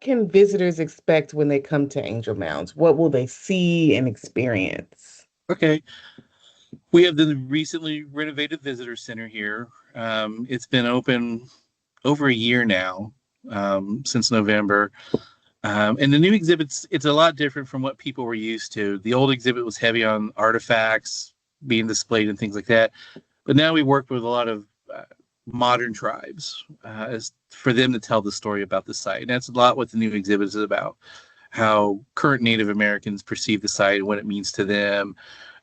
can visitors expect when they come to Angel Mounds? What will they see and experience? Okay. We have the recently renovated visitor center here. It's been open over a year now, since November. And the new exhibits, it's a lot different from what people were used to. The old exhibit was heavy on artifacts being displayed and things like that. But now we work with a lot of modern tribes as for them to tell the story about the site. And that's a lot what the new exhibit is about, how current Native Americans perceive the site and what it means to them,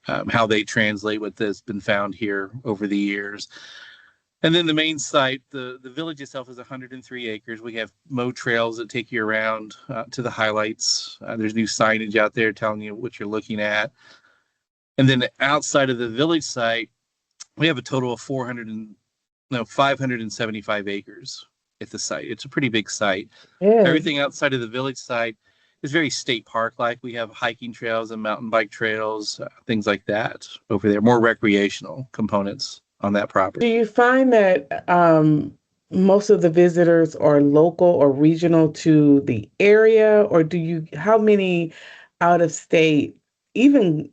how they translate what has been found here over the years. And then the main site, the village itself is 103 acres. We have mow trails that take you around to the highlights. There's new signage out there telling you what you're looking at. And then outside of the village site, we have a total of 575 acres at the site. It's a pretty big site. Yeah. Everything outside of the village site is very state park-like. We have hiking trails and mountain bike trails, things like that over there, more recreational components on that property. Do you find that most of the visitors are local or regional to the area, or how many out of state, even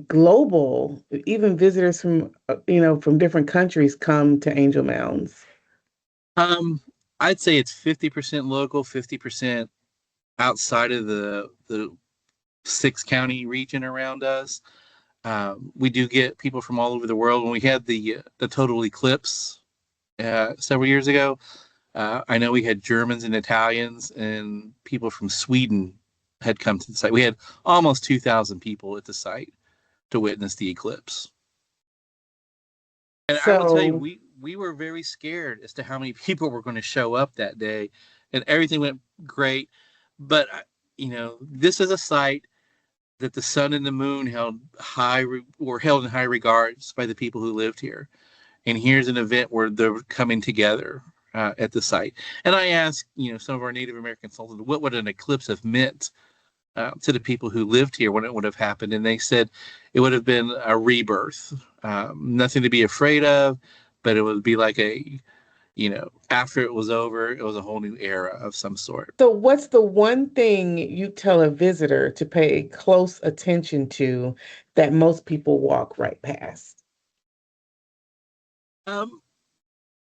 global, even visitors from, from different countries come to Angel Mounds? I'd say it's 50% local, 50% outside of the 6 county region around us. We do get people from all over the world. When we had the total eclipse several years ago, I know we had Germans and Italians and people from Sweden had come to the site. We had almost 2,000 people at the site to witness the eclipse. And I will tell you, we were very scared as to how many people were going to show up that day, and everything went great. But this is a site that the sun and the moon were held in high regards by the people who lived here. And here's an event where they're coming together at the site. And I asked, some of our Native American consultants, what would an eclipse have meant to the people who lived here when it would have happened? And they said it would have been a rebirth, nothing to be afraid of, but it would be like after it was over, it was a whole new era of some sort. So what's the one thing you tell a visitor to pay close attention to that most people walk right past?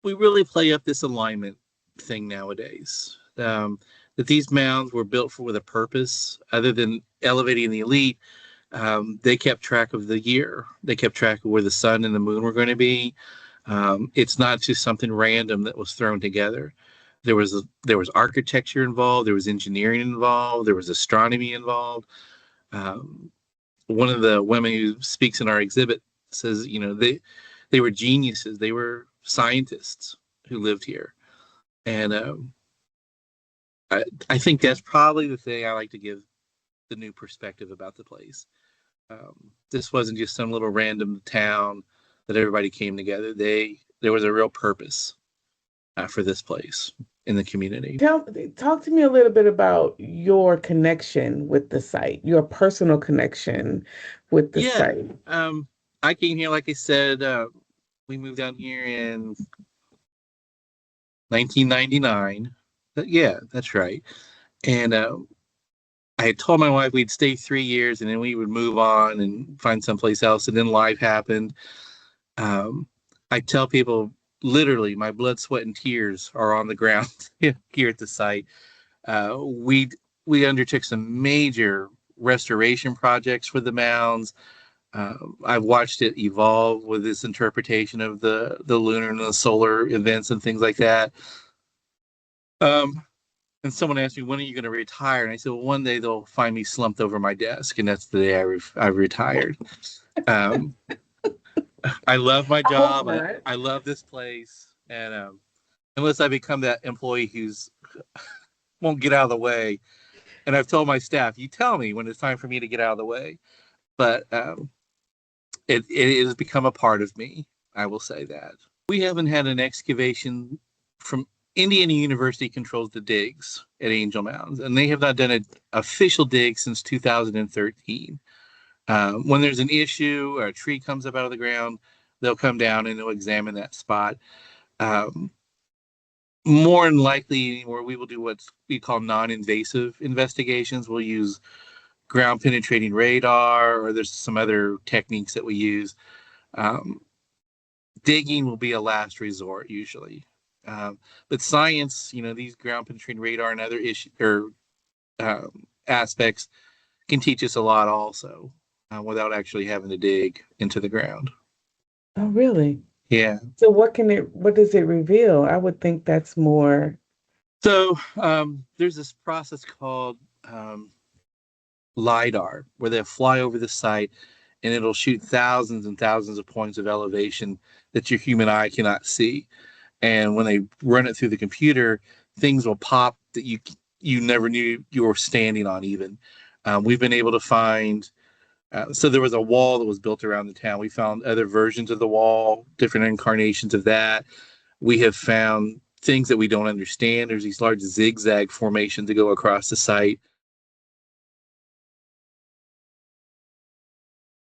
We really play up this alignment thing nowadays. That these mounds were built with a purpose other than elevating the elite. They kept track of the year. They kept track of where the sun and the moon were going to be. It's not just something random that was thrown together. There was architecture involved. There was engineering involved. There was astronomy involved. One of the women who speaks in our exhibit says, they were geniuses. They were scientists who lived here, and I think that's probably the thing I like to give the new perspective about the place. This wasn't just some little random town that everybody came together. There was a real purpose for this place in the community. Talk to me a little bit about your connection with the site, your personal connection with the site. I came here, like I said, we moved down here in 1999. Yeah, that's right. And I had told my wife we'd stay 3 years and then we would move on and find someplace else. And then life happened. I tell people, literally, my blood, sweat, and tears are on the ground here at the site. We undertook some major restoration projects for the mounds. I've watched it evolve with its interpretation of the lunar and the solar events and things like that. And someone asked me, when are you going to retire? And I said, well, one day they'll find me slumped over my desk, and that's the day I retired. I love my job. I love this place. And unless I become that employee who's won't get out of the way. And I've told my staff, you tell me when it's time for me to get out of the way. But it has become a part of me. I will say that. We haven't had an excavation from Indiana University controls the digs at Angel Mounds, and they have not done an official dig since 2013. When there's an issue or a tree comes up out of the ground, they'll come down and they'll examine that spot. more than likely, where we will do what we call non-invasive investigations. We'll use ground penetrating radar, or there's some other techniques that we use. Um, Digging will be a last resort usually. But science, these ground penetrating radar and other issues or aspects can teach us a lot also, without actually having to dig into the ground. Oh, really? Yeah. So what does it reveal? I would think that's more. So there's this process called LiDAR, where they'll fly over the site and it'll shoot thousands and thousands of points of elevation that your human eye cannot see. And when they run it through the computer, things will pop that you never knew you were standing on. Even we've been able to find. So there was a wall that was built around the town. We found other versions of the wall, different incarnations of that. We have found things that we don't understand. There's these large zigzag formations that go across the site.